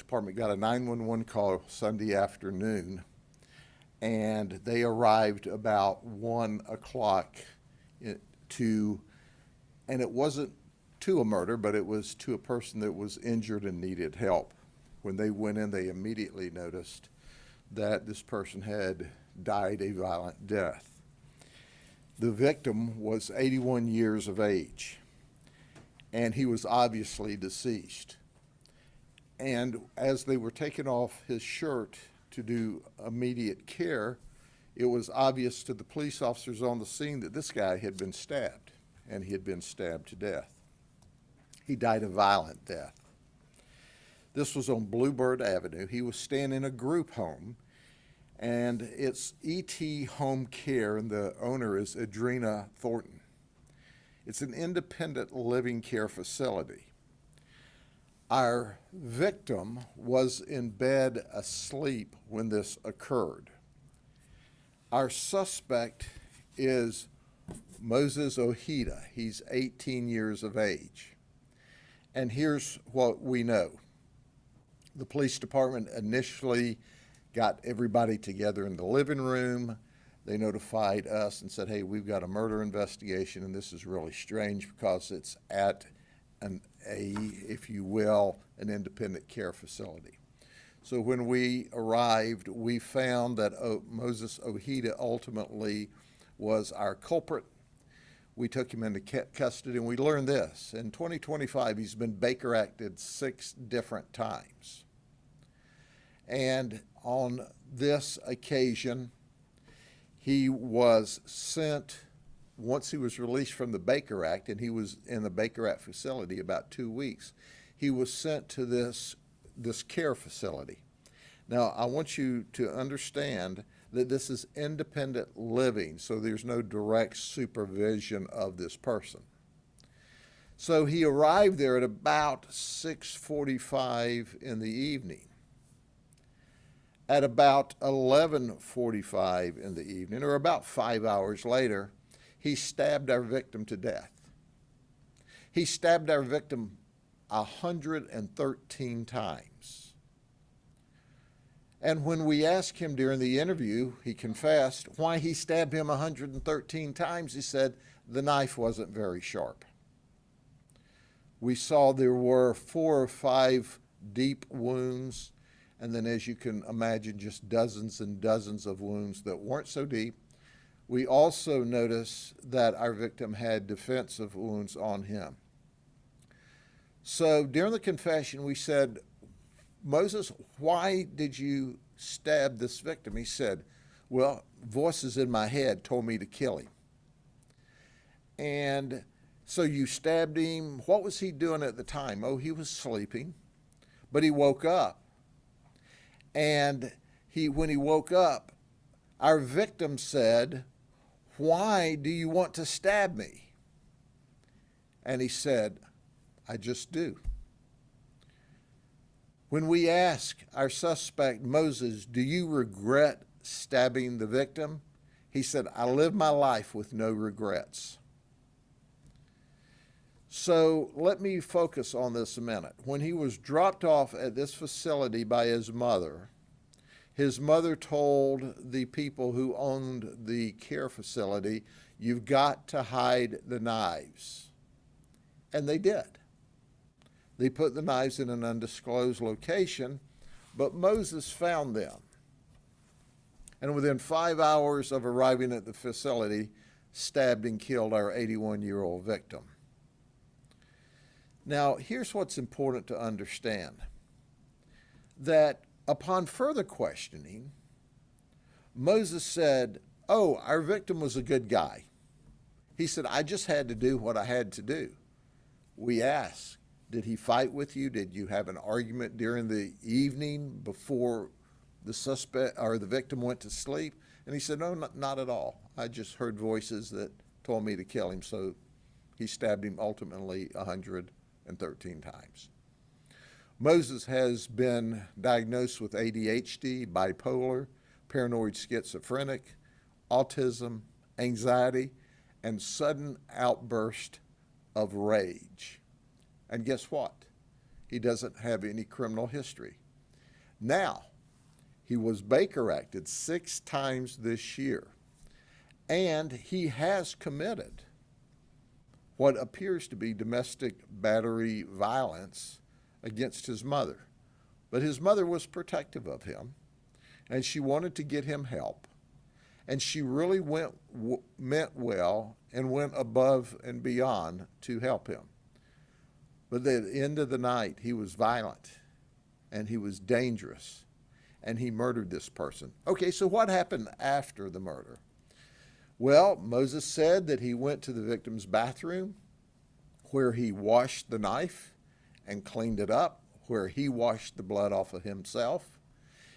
department got a 911 call Sunday afternoon, and they arrived about 1 o'clock to, and it wasn't to a murder, but it was to a person that was injured and needed help. When they went in, they immediately noticed that this person had died a violent death. The victim was 81 years of age, and he was obviously deceased. And as they were taking off his shirt to do immediate care, it was obvious to the police officers on the scene that this guy had been stabbed, and he had been stabbed to death. He died a violent death. This was on Bluebird Avenue. He was staying in a group home, and it's E.T. Home Care, and the owner is Adrena Thornton. It's an independent living care facility. Our victim was in bed asleep when this occurred. Our suspect is Moses Ojeda. He's 18 years of age. And here's what we know. The police department initially got everybody together in the living room. They notified us and said, hey, we've got a murder investigation, and this is really strange because it's at if you will, an independent care facility. So when we arrived, we found that Moses Ojeda ultimately was our culprit. We took him into custody, and we learned this. In 2025, he's been Baker Acted 6 different times. And on this occasion, he was sent, once he was released from the Baker Act, and he was in the Baker Act facility about 2 weeks, he was sent to this care facility. Now, I want you to understand that this is independent living, so there's no direct supervision of this person. So he arrived there at about 6:45 in the evening. At about 11:45 in the evening, or about 5 hours later, he stabbed our victim to death. He stabbed our victim 113 times. And when we asked him during the interview, he confessed why he stabbed him 113 times. He said the knife wasn't very sharp. We saw there were 4 or 5 deep wounds, and then, as you can imagine, just dozens and dozens of wounds that weren't so deep. We also noticed that our victim had defensive wounds on him. So during the confession, we said, Moses, why did you stab this victim? He said, well, voices in my head told me to kill him. And so you stabbed him. What was he doing at the time? Oh, he was sleeping, but he woke up. And when he woke up, our victim said, why do you want to stab me? And he said, I just do. When we ask our suspect, Moses, do you regret stabbing the victim? He said, I live my life with no regrets. So let me focus on this a minute. When he was dropped off at this facility by his mother told the people who owned the care facility, you've got to hide the knives. And they did. They put the knives in an undisclosed location, but Moses found them. And within 5 hours of arriving at the facility, stabbed and killed our 81-year-old victim. Now, here's what's important to understand. That upon further questioning, Moses said, oh, our victim was a good guy. He said, I just had to do what I had to do. We asked, did he fight with you? Did you have an argument during the evening before the suspect or the victim went to sleep? And he said, no, not at all. I just heard voices that told me to kill him, so he stabbed him ultimately 113 times. Moses has been diagnosed with ADHD, bipolar, paranoid schizophrenic, autism, anxiety, and sudden outburst of rage. And guess what? He doesn't have any criminal history. Now, he was Baker Acted 6 times this year, and he has committed what appears to be domestic battery violence against his mother. But his mother was protective of him, and she wanted to get him help. And she really meant well and went above and beyond to help him. But at the end of the night, he was violent, and he was dangerous, and he murdered this person. Okay, so what happened after the murder? Well, Moses said that he went to the victim's bathroom, where he washed the knife and cleaned it up, where he washed the blood off of himself.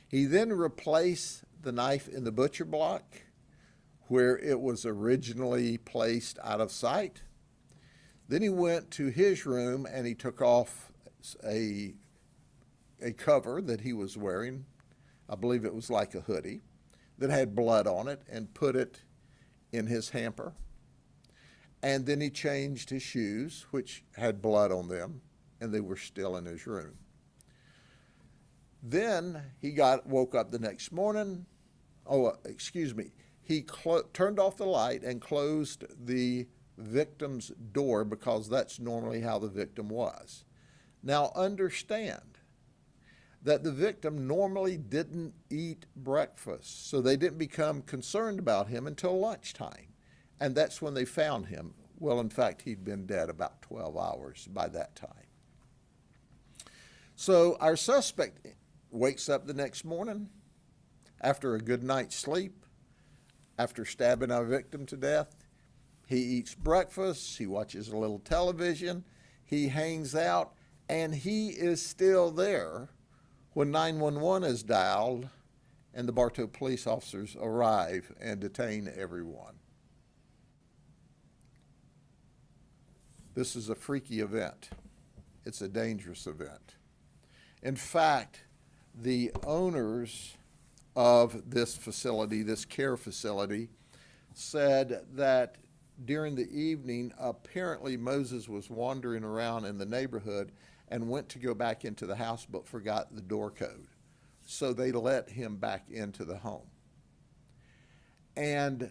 He then replaced the knife in the butcher block, where it was originally placed out of sight. Then he went to his room and he took off a cover that he was wearing. I believe it was like a hoodie that had blood on it, and put it in his hamper. And then he changed his shoes, which had blood on them, and they were still in his room. Then he woke up the next morning. He turned off the light and closed the victim's door, because that's normally how the victim was. Now understand that the victim normally didn't eat breakfast, so they didn't become concerned about him until lunchtime. And that's when they found him. Well, in fact, he'd been dead about 12 hours by that time. So our suspect wakes up the next morning after a good night's sleep, after stabbing our victim to death. He eats breakfast, he watches a little television, he hangs out, and he is still there when 911 is dialed and the Bartow police officers arrive and detain everyone. This is a freaky event. It's a dangerous event. In fact, the owners of this facility, this care facility, said that during the evening, apparently Moses was wandering around in the neighborhood and went to go back into the house but forgot the door code. So they let him back into the home. And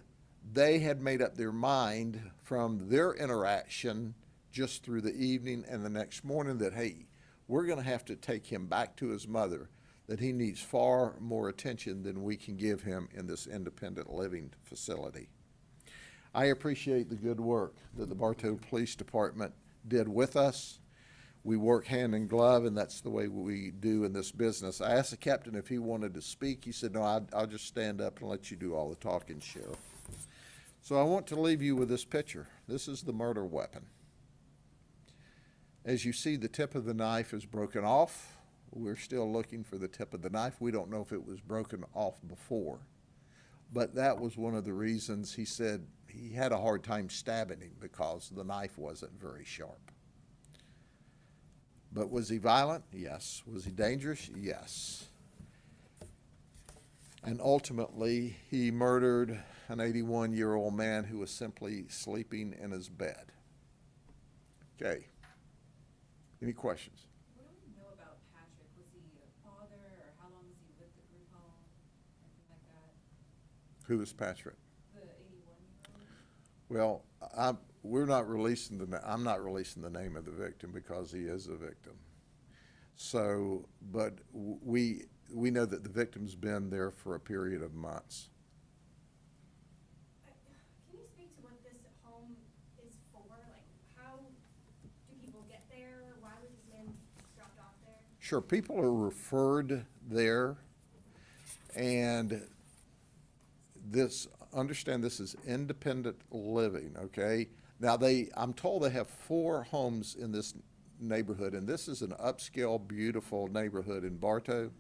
they had made up their mind from their interaction just through the evening and the next morning that, hey, we're going to have to take him back to his mother, that he needs far more attention than we can give him in this independent living facility. I appreciate the good work that the Bartow Police Department did with us. We work hand in glove, and that's the way we do in this business. I asked the captain if he wanted to speak. He said, no, I'll just stand up and let you do all the talking, Sheriff. So I want to leave you with this picture. This is the murder weapon. As you see, the tip of the knife is broken off. We're still looking for the tip of the knife. We don't know if it was broken off before. But that was one of the reasons he said he had a hard time stabbing him, because the knife wasn't very sharp. But was he violent? Yes. Was he dangerous? Yes. And ultimately, he murdered an 81-year-old man who was simply sleeping in his bed. Okay. Any questions? What do we know about Patrick? Was he a father, or how long was he with the group home? Anything like that? Who is Patrick? The 81-year-old? Well, we're not releasing I'm not releasing the name of the victim because he is a victim. So, but we know that the victim's been there for a period of months. Can you speak to what this home is for? Like, how do people get there? Why was this man dropped off there? Sure, people are referred there, and understand this is independent living, okay? Now I'm told they have 4 homes in this neighborhood, and this is an upscale, beautiful neighborhood in Bartow.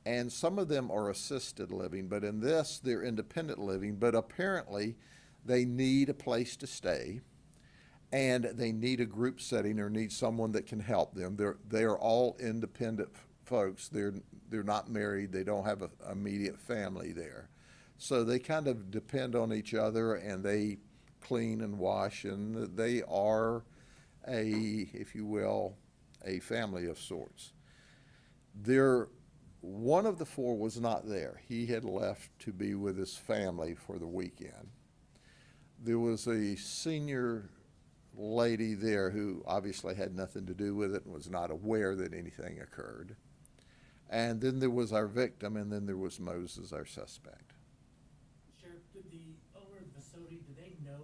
And some of them are assisted living, but in this, they're independent living. But apparently, they need a place to stay, and they need a group setting, or need someone that can help them. They are all independent folks. They're not married. They don't have an immediate family there. So they kind of depend on each other, and they clean and wash, and they are if you will, a family of sorts. one of the four was not there. He had left to be with his family for the weekend. There was a senior lady there who obviously had nothing to do with it and was not aware that anything occurred. And then there was our victim, and then there was Moses, our suspect. Sheriff, did the owner of the facility, did they know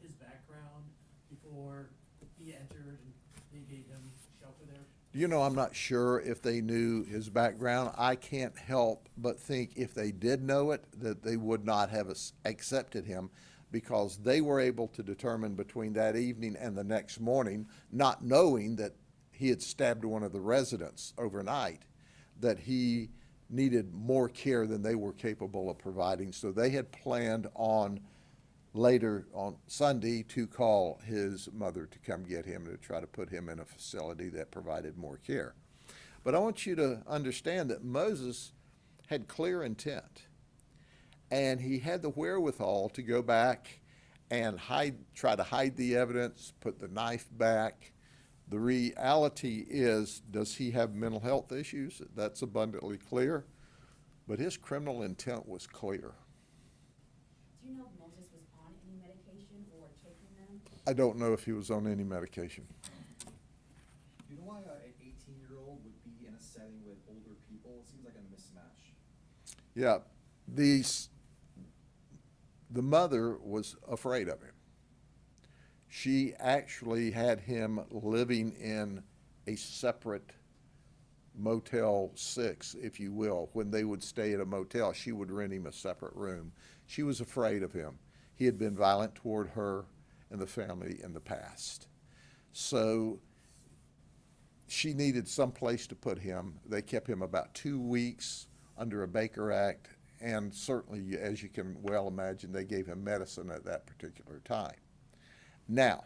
his background before he entered and they gave him shelter there? You know, I'm not sure if they knew his background. I can't help but think if they did know it, that they would not have accepted him, because they were able to determine between that evening and the next morning, not knowing that he had stabbed one of the residents overnight, that he needed more care than they were capable of providing. So they had planned on later on Sunday to call his mother to come get him, to try to put him in a facility that provided more care. But I want you to understand that Moses had clear intent, and he had the wherewithal to go back and try to hide the evidence, put the knife back. The reality is, does he have mental health issues? That's abundantly clear, but his criminal intent was clear. Do you know if Moses was on any medication or taking them? I don't know if he was on any medication. Do you know why an 18-year-old would be in a setting with older people? It seems like a mismatch. Yeah, the mother was afraid of him. She actually had him living in a separate Motel 6, if you will. When they would stay at a motel, she would rent him a separate room. She was afraid of him. He had been violent toward her and the family in the past. So she needed some place to put him. They kept him about 2 weeks under a Baker Act, and certainly, as you can well imagine, they gave him medicine at that particular time. Now,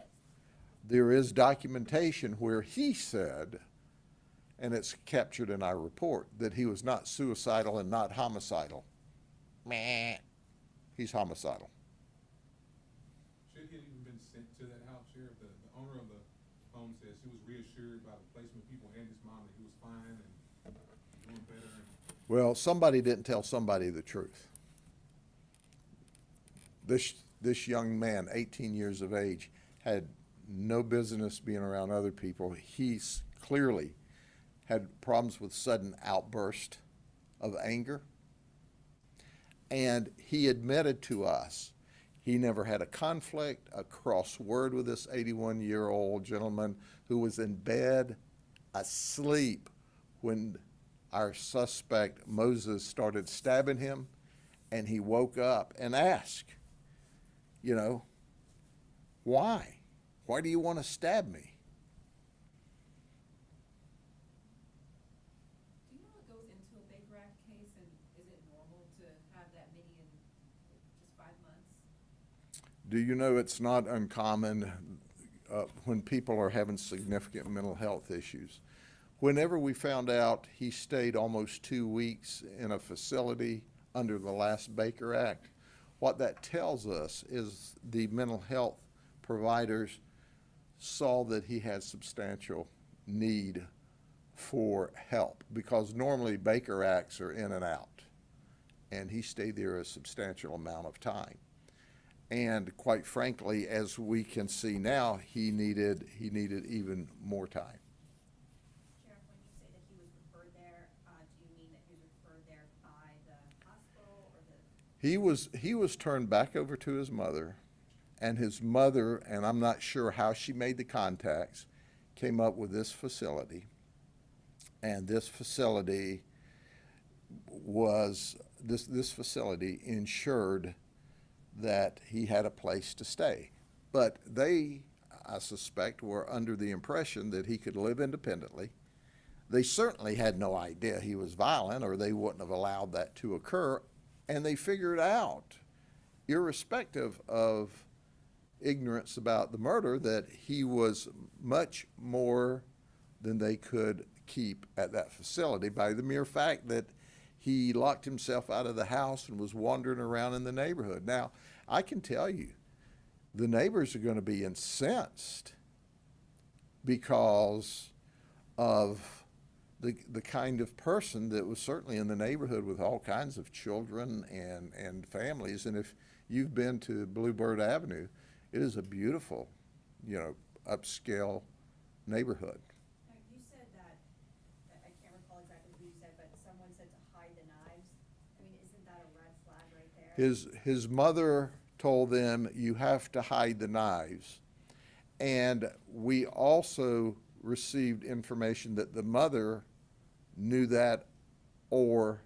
there is documentation where he said, and it's captured in our report, that he was not suicidal and not homicidal. Meh. He's homicidal. Should he have even been sent to that house, Sheriff? The owner of the home says he was reassured by the placement people and his mom that he was fine and doing better. Well, somebody didn't tell somebody the truth. This young man, 18 years of age, had no business being around other people. He's clearly had problems with sudden outburst of anger. And he admitted to us he never had a conflict, a cross word with this 81-year-old gentleman who was in bed asleep when our suspect, Moses, started stabbing him, and he woke up and asked, you know, why? Why do you want to stab me? Do you know what goes into a Baker Act case, and is it normal to have that many in just 5 months? Do you know it's not uncommon when people are having significant mental health issues? Whenever we found out he stayed almost 2 weeks in a facility under the last Baker Act, what that tells us is the mental health providers saw that he had substantial need for help, because normally Baker Acts are in and out, and he stayed there a substantial amount of time. And quite frankly, as we can see now, he needed even more time. Sheriff, when you say that he was referred there, do you mean that he was referred there by the hospital or the? He was turned back over to his mother, and his mother, and I'm not sure how she made the contacts, came up with this facility. And this facility ensured that he had a place to stay. But they, I suspect, were under the impression that he could live independently. They certainly had no idea he was violent, or they wouldn't have allowed that to occur. And they figured out, irrespective of ignorance about the murder, that he was much more than they could keep at that facility by the mere fact that he locked himself out of the house and was wandering around in the neighborhood. Now, I can tell you, the neighbors are going to be incensed because of the kind of person that was certainly in the neighborhood with all kinds of children and families. And if you've been to Bluebird Avenue, it is a beautiful, you know, upscale neighborhood. Now, you said that, I can't recall exactly who you said, but someone said to hide the knives. I mean, isn't that a red flag right there? His mother told them, you have to hide the knives. And we also received information that the mother knew that or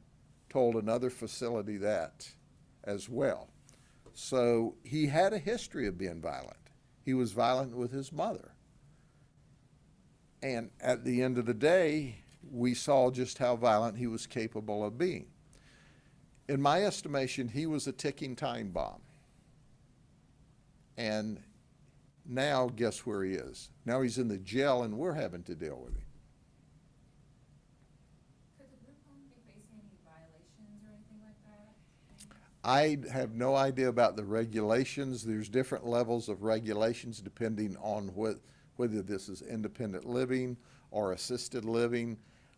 told another facility that as well. So he had a history of being violent. He was violent with his mother. And at the end of the day, we saw just how violent he was capable of being. In my estimation, he was a ticking time bomb. And now, guess where he is? Now he's in the jail and we're having to deal with him. Could the group home be facing any violations or anything like that? I have no idea about the regulations. There's different levels of regulations depending on whether this is independent living or assisted living.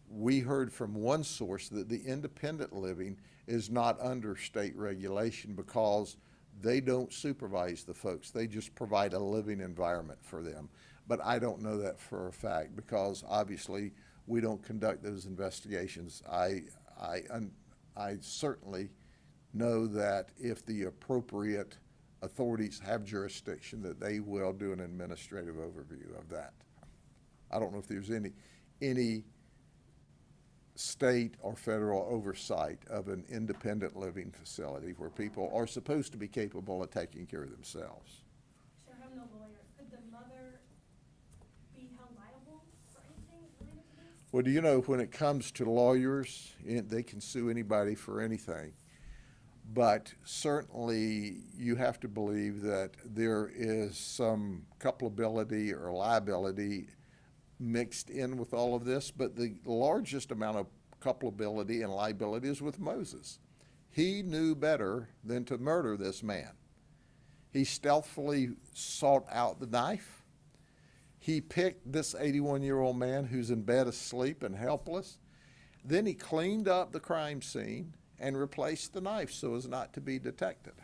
We heard from one source that the independent living is not under state regulation because they don't supervise the folks. They just provide a living environment for them. But I don't know that for a fact because obviously we don't conduct those investigations. I certainly know that if the appropriate authorities have jurisdiction, that they will do an administrative overview of that. I don't know if there's any state or federal oversight of an independent living facility where people are supposed to be capable of taking care of themselves. Sure, I'm no lawyer. Could the mother be held liable for anything related to this? Well, do you know, when it comes to lawyers, they can sue anybody for anything. But certainly you have to believe that there is some culpability or liability mixed in with all of this, but the largest amount of culpability and liability is with Moses. He knew better than to murder this man. He stealthily sought out the knife. He picked this 81-year-old man who's in bed asleep and helpless. Then he cleaned up the crime scene and replaced the knife so as not to be detected.